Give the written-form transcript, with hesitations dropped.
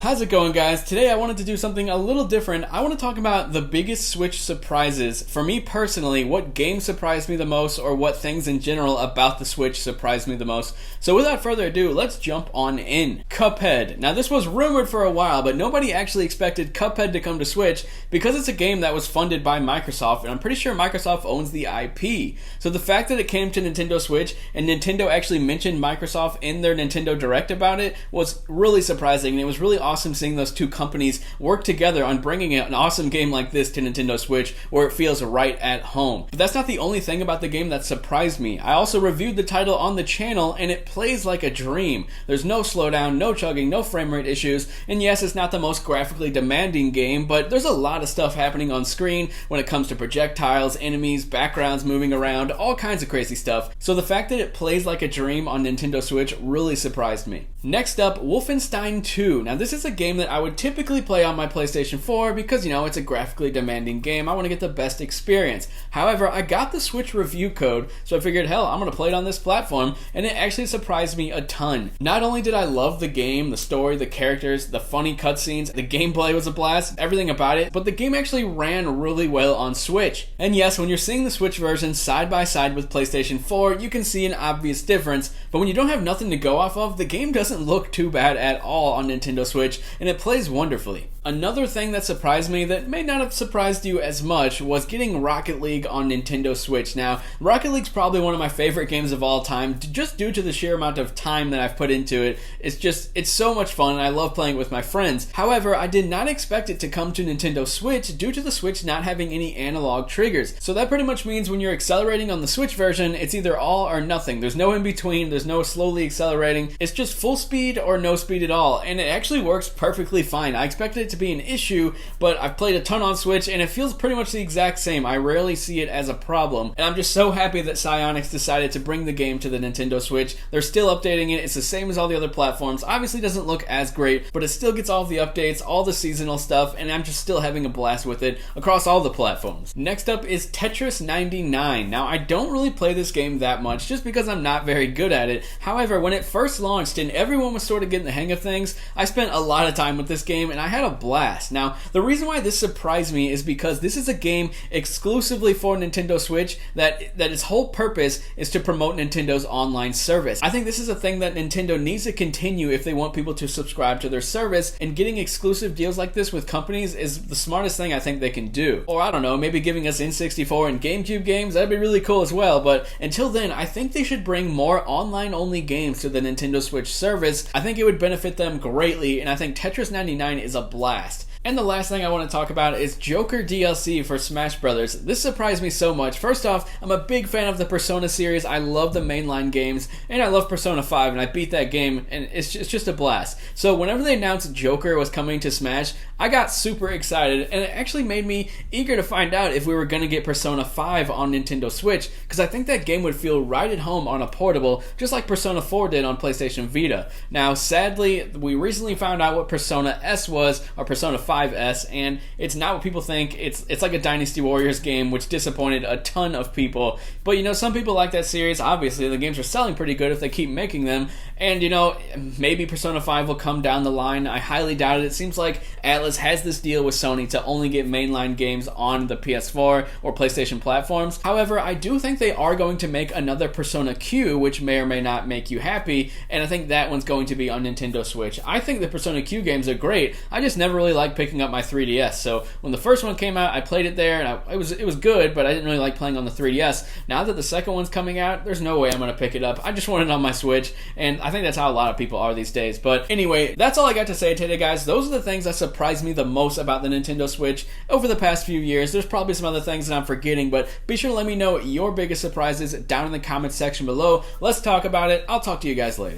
How's it going, guys? Today I wanted to do something a little different. I want to talk about the biggest Switch surprises. For me personally, what games surprised me the most, or what things in general about the Switch surprised me the most. So without further ado, let's jump on in. Cuphead. Now this was rumored for a while, but nobody actually expected Cuphead to come to Switch because it's a game that was funded by Microsoft, and I'm pretty sure Microsoft owns the IP. So the fact that it came to Nintendo Switch, and Nintendo actually mentioned Microsoft in their Nintendo Direct about it, was really surprising, and it was really awesome seeing those two companies work together on bringing an awesome game like this to Nintendo Switch where it feels right at home. But that's not the only thing about the game that surprised me. I also reviewed the title on the channel, and it plays like a dream. There's no slowdown, no chugging, no frame rate issues, and yes, it's not the most graphically demanding game, but there's a lot of stuff happening on screen when it comes to projectiles, enemies, backgrounds moving around, all kinds of crazy stuff. So the fact that it plays like a dream on Nintendo Switch really surprised me. Next up, Wolfenstein II. Now this is a game that I would typically play on my PlayStation 4 because, you know, it's a graphically demanding game. I want to get the best experience. However, I got the Switch review code, so I figured, hell, I'm going to play it on this platform, and it actually surprised me a ton. Not only did I love the game, the story, the characters, the funny cutscenes, the gameplay was a blast, everything about it, but the game actually ran really well on Switch. And yes, when you're seeing the Switch version side by side with PlayStation 4, you can see an obvious difference, but when you don't have nothing to go off of, the game doesn't look too bad at all on Nintendo Switch, and it plays wonderfully. Another thing that surprised me that may not have surprised you as much was getting Rocket League on Nintendo Switch. Now, Rocket League's probably one of my favorite games of all time, just due to the sheer amount of time that I've put into it. It's so much fun, and I love playing it with my friends. However, I did not expect it to come to Nintendo Switch due to the Switch not having any analog triggers. So that pretty much means when you're accelerating on the Switch version, it's either all or nothing. There's no in between, there's no slowly accelerating. It's just full speed or no speed at all, and it actually works perfectly fine. I expected it to be an issue, but I've played a ton on Switch, and it feels pretty much the exact same. I rarely see it as a problem, and I'm just so happy that Psyonix decided to bring the game to the Nintendo Switch. They're still updating it. It's the same as all the other platforms. Obviously, it doesn't look as great, but it still gets all the updates, all the seasonal stuff, and I'm just still having a blast with it across all the platforms. Next up is Tetris 99. Now, I don't really play this game that much just because I'm not very good at it. However, when it first launched and everyone was sort of getting the hang of things, I spent a lot of time with this game, and I had a blast. Now, the reason why this surprised me is because this is a game exclusively for Nintendo Switch that its whole purpose is to promote Nintendo's online service. I think this is a thing that Nintendo needs to continue if they want people to subscribe to their service, and getting exclusive deals like this with companies is the smartest thing I think they can do. Or I don't know, maybe giving us N64 and GameCube games, that'd be really cool as well, but until then, I think they should bring more online-only games to the Nintendo Switch service. I think it would benefit them greatly, and I think Tetris 99 is a blast. And the last thing I want to talk about is Joker DLC for Smash Brothers. This surprised me so much. First off, I'm a big fan of the Persona series. I love the mainline games, and I love Persona 5, and I beat that game, and it's just a blast. So whenever they announced Joker was coming to Smash, I got super excited, and it actually made me eager to find out if we were going to get Persona 5 on Nintendo Switch, because I think that game would feel right at home on a portable, just like Persona 4 did on PlayStation Vita. Now, sadly, we recently found out what Persona S was, or Persona 5S, and it's not what people think. It's like a Dynasty Warriors game, which disappointed a ton of people. But, you know, some people like that series. Obviously, the games are selling pretty good if they keep making them, and, you know, maybe Persona 5 will come down the line. I highly doubt it. It seems like Atlas has this deal with Sony to only get mainline games on the PS4 or PlayStation platforms. However, I do think they are going to make another Persona Q, which may or may not make you happy, and I think that one's going to be on Nintendo Switch. I think the Persona Q games are great. I just never really liked picking up my 3DS, so when the first one came out, I played it there, and it was good, but I didn't really like playing on the 3DS. Now that the second one's coming out, there's no way I'm going to pick it up. I just want it on my Switch, and I think that's how a lot of people are these days. But anyway, that's all I got to say today, guys. Those are the things that surprised me the most about the Nintendo Switch over the past few years. There's probably some other things that I'm forgetting, but be sure to let me know your biggest surprises down in the comments section below. Let's talk about it. I'll talk to you guys later.